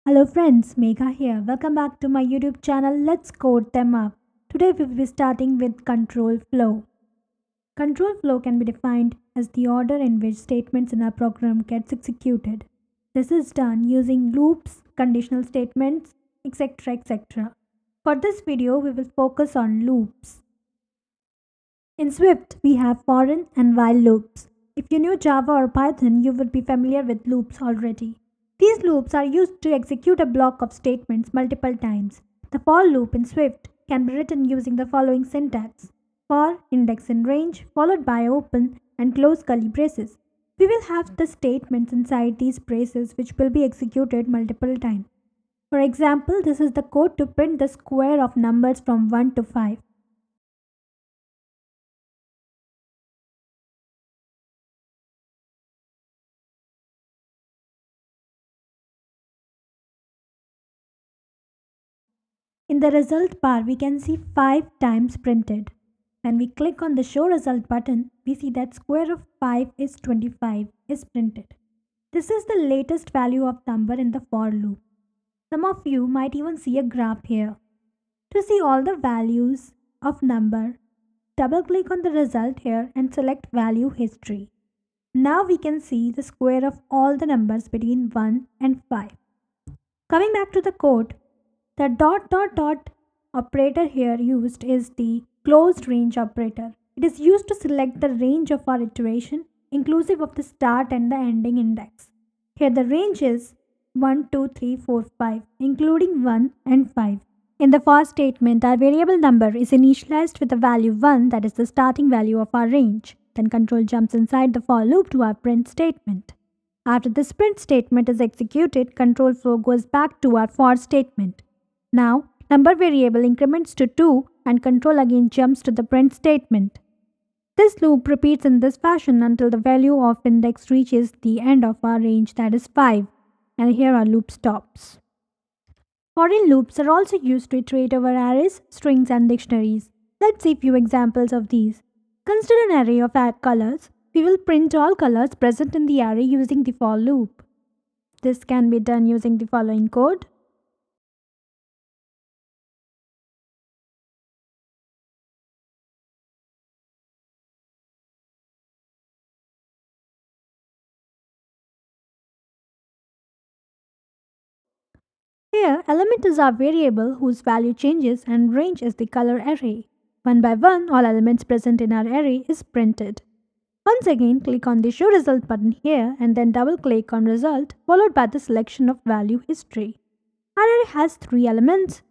Hello friends, Megha here. Welcome back to my YouTube channel. Let's code them up. Today we will be starting with control flow. Control flow can be defined as the order in which statements in a program gets executed. This is done using loops, conditional statements, etc. For this video, we will focus on loops. In Swift, we have foreign and while loops. If you knew Java or Python, you would be familiar with loops already. These loops are used to execute a block of statements multiple times. The for loop in Swift can be written using the following syntax: for index in range, followed by open and close curly braces. We will have the statements inside these braces which will be executed multiple times. For example, this is the code to print the square of numbers from 1 to 5. In the result bar, we can see 5 times printed. When we click on the show result button, we see that square of 5 is 25 is printed. This is the latest value of number in the for loop. Some of you might even see a graph here. To see all the values of number, double click on the result here and select value history. Now we can see the square of all the numbers between 1 and 5. Coming back to the code, the dot operator here used is the closed range operator. It is used to select the range of our iteration inclusive of the start and the ending index. Here the range is 1, 2, 3, 4, 5 including 1 and 5. In the for statement, our variable number is initialized with the value 1, that is the starting value of our range. Then control jumps inside the for loop to our print statement. After this print statement is executed, control flow goes back to our for statement. Now, number variable increments to 2 and control again jumps to the print statement. This loop repeats in this fashion until the value of index reaches the end of our range, that is 5, and here our loop stops. Foreign loops are also used to iterate over arrays, strings and dictionaries. Let's see a few examples of these. Consider an array of colors. We will print all colors present in the array using the for loop. This can be done using the following code. Here, element is our variable whose value changes and range is the color array. One by one, all elements present in our array is printed. Once again, click on the show result button here and then double click on result followed by the selection of value history. Our array has 3 elements: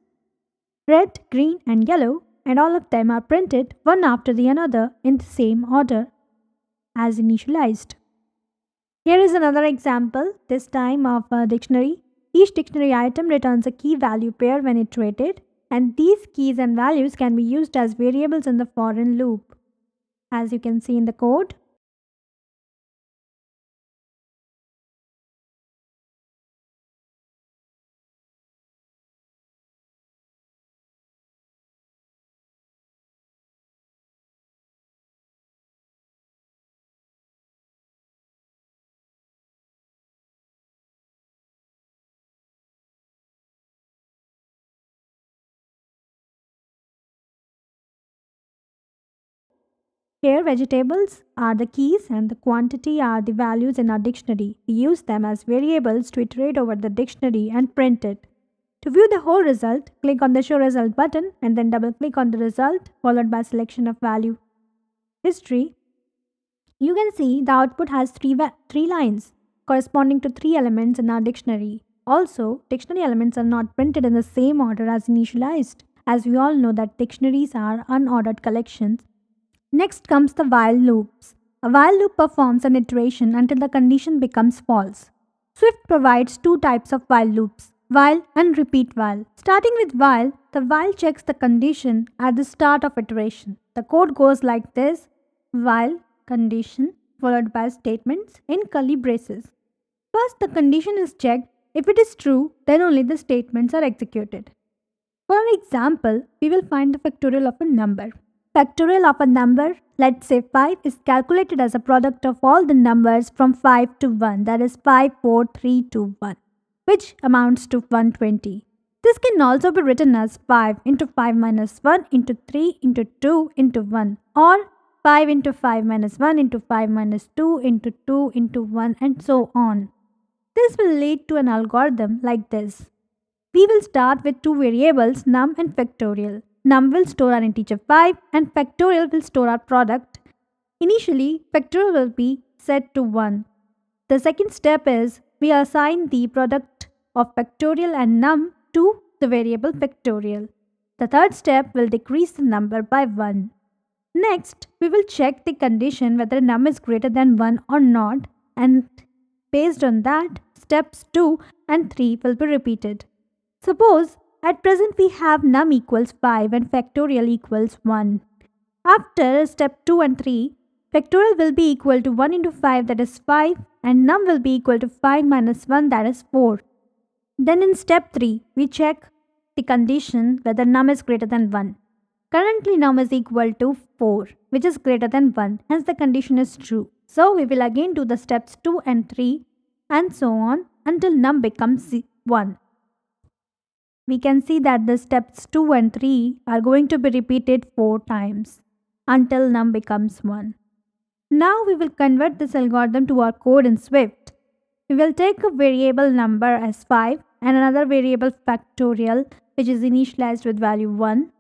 red, green and yellow, and all of them are printed one after the another in the same order as initialized. Here is another example, this time of a dictionary. Each dictionary item returns a key value pair when iterated, and these keys and values can be used as variables in the foreign loop, as you can see in the code. Here, vegetables are the keys and the quantity are the values in our dictionary. We use them as variables to iterate over the dictionary and print it. To view the whole result, click on the show result button and then double click on the result followed by selection of value history. You can see the output has three lines corresponding to 3 elements in our dictionary. Also, dictionary elements are not printed in the same order as initialized, as we all know that dictionaries are unordered collections. Next comes the while loops. A while loop performs an iteration until the condition becomes false. Swift provides 2 types of while loops: while and repeat while. Starting with while, the while checks the condition at the start of iteration. The code goes like this: while condition followed by statements in curly braces. First, the condition is checked. If it is true, then only the statements are executed. For an example, we will find the factorial of a number. Factorial of a number, let's say 5, is calculated as a product of all the numbers from 5 to 1, that is 5, 4, 3, 2, 1. which amounts to 120. This can also be written as 5 into 5 minus 1 into 3 into 2 into 1, or 5 into 5 minus 1 into 5 minus 2 into 2 into 1, and so on. This will lead to an algorithm like this. We will start with two variables, num and factorial. Num will store our integer 5 and factorial will store our product. Initially, factorial will be set to 1. The second step is we assign the product of factorial and num to the variable factorial. The third step will decrease the number by 1. Next, we will check the condition whether num is greater than 1 or not, and based on that, steps 2 and 3 will be repeated. Suppose at present we have num equals 5 and factorial equals 1. After step 2 and 3, factorial will be equal to 1 into 5, that is 5, and num will be equal to 5 minus 1, that is 4. Then in step 3, we check the condition whether num is greater than 1. Currently num is equal to 4, which is greater than 1, hence the condition is true. So we will again do the steps 2 and 3 and so on until num becomes 1. We can see that the steps 2 and 3 are going to be repeated 4 times until num becomes 1. Now we will convert this algorithm to our code in Swift. We will take a variable number as 5 and another variable factorial, which is initialized with value 1.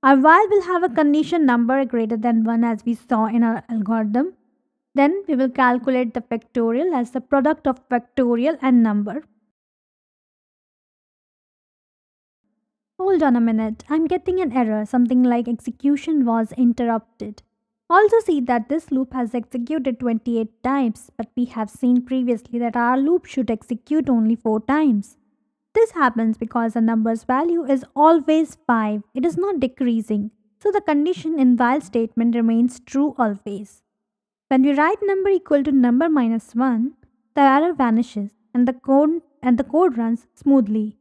Our while will have a condition number greater than 1 as we saw in our algorithm. Then we will calculate the factorial as the product of factorial and number. Hold on a minute, I'm getting an error, something like execution was interrupted. Also see that this loop has executed 28 times, but we have seen previously that our loop should execute only 4 times. This happens because the number's value is always 5, it is not decreasing, so the condition in while statement remains true always. When we write number equal to number minus 1, the error vanishes and the code runs smoothly.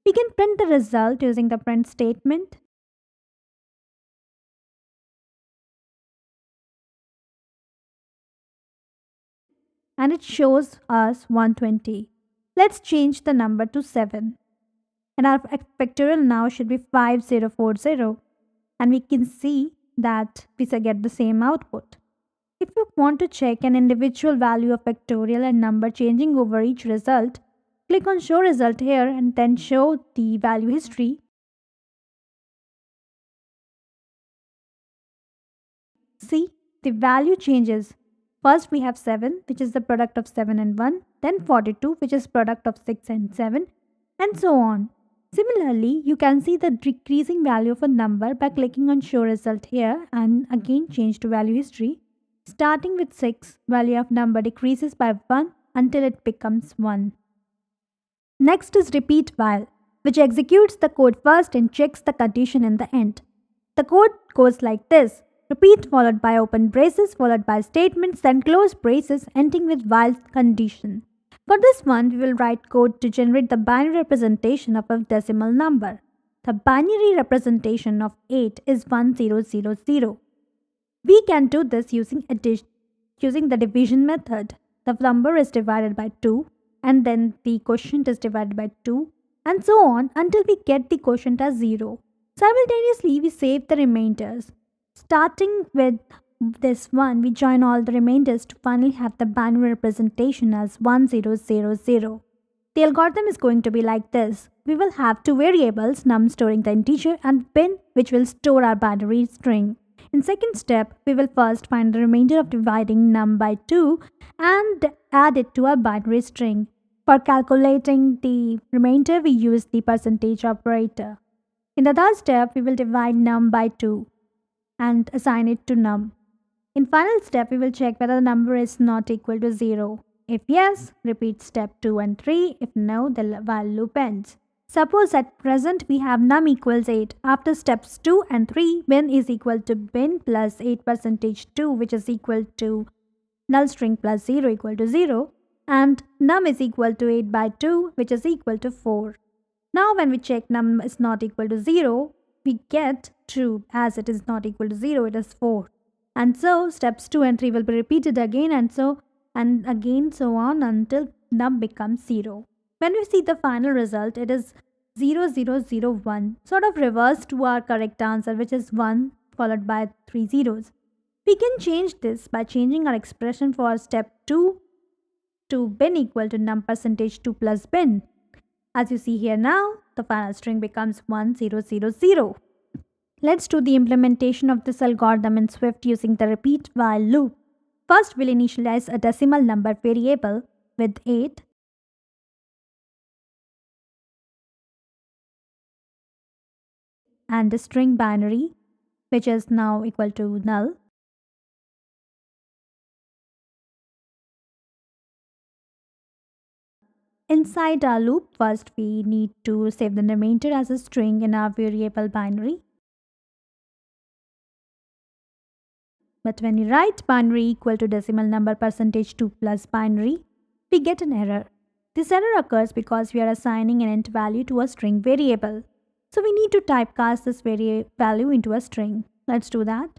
We can print the result using the print statement. And it shows us 120. Let's change the number to 7. And our factorial now should be 5040. And we can see that we get the same output. If you want to check an individual value of factorial and number changing over each result, click on show result here and then show the value history. See, the value changes. First we have 7, which is the product of 7 and 1, then 42, which is product of 6 and 7, and so on. Similarly, you can see the decreasing value of a number by clicking on show result here and again change to value history. Starting with 6, value of number decreases by 1 until it becomes 1. Next is repeat while, which executes the code first and checks the condition in the end. The code goes like this. Repeat followed by open braces followed by statements, then close braces ending with while condition. For this one, we will write code to generate the binary representation of a decimal number. The binary representation of 8 is 1000. We can do this using the division method. The number is divided by 2 and then the quotient is divided by 2 and so on until we get the quotient as 0. Simultaneously, we save the remainders. Starting with this one, we join all the remainders to finally have the binary representation as 1000. The algorithm is going to be like this. We will have two variables, num storing the integer and bin, which will store our binary string. In second step, we will first find the remainder of dividing num by 2 and add it to our binary string. For calculating the remainder, we use the percentage operator. In the third step, we will divide num by 2 and assign it to num. In final step, we will check whether the number is not equal to 0. If yes, repeat step 2 and 3. If no, the while loop ends. Suppose at present we have num equals 8. After steps 2 and 3, bin is equal to bin plus 8 percentage 2, which is equal to null string plus 0 equal to 0, and num is equal to 8 by 2, which is equal to 4. Now when we check num is not equal to 0, we get true. As it is not equal to 0, it is 4. And so steps 2 and 3 will be repeated again and again so on until num becomes 0. When we see the final result, it is 0001, sort of reverse to our correct answer, which is 1 followed by 3 zeros. We can change this by changing our expression for step 2 to bin equal to num percentage 2 plus bin. As you see here now, the final string becomes 1000. Let's do the implementation of this algorithm in Swift using the repeat while loop. First, we'll initialize a decimal number variable with 8 and the string binary, which is now equal to null. Inside our loop, first we need to save the remainder as a string in our variable binary. But when we write binary equal to decimal number percentage 2 plus binary, we get an error. This error occurs because we are assigning an int value to a string variable. So we need to typecast this value into a string. Let's do that.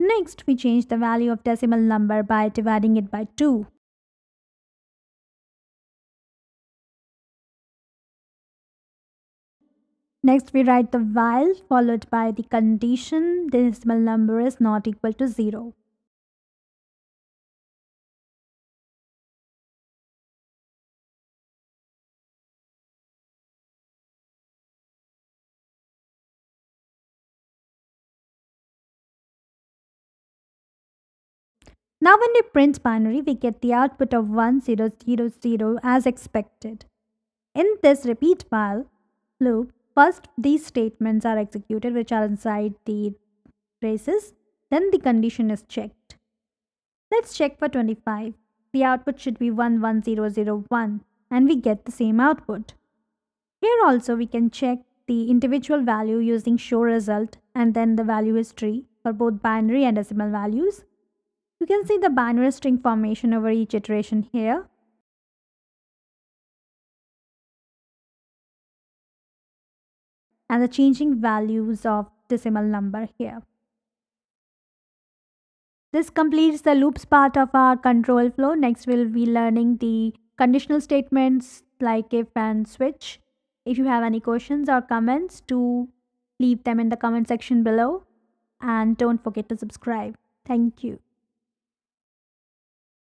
Next, we change the value of decimal number by dividing it by 2. Next, we write the while followed by the condition decimal number is not equal to 0. Now when we print binary, we get the output of 1000 as expected. In this repeat while loop, first these statements are executed which are inside the braces, then the condition is checked. Let's check for 25. The output should be 11001 and we get the same output. Here also we can check the individual value using show result and then the value history for both binary and decimal values. You can see the binary string formation over each iteration here. And the changing values of decimal number here. This completes the loops part of our control flow. Next we'll be learning the conditional statements like if and switch. If you have any questions or comments, do leave them in the comment section below and don't forget to subscribe. Thank you.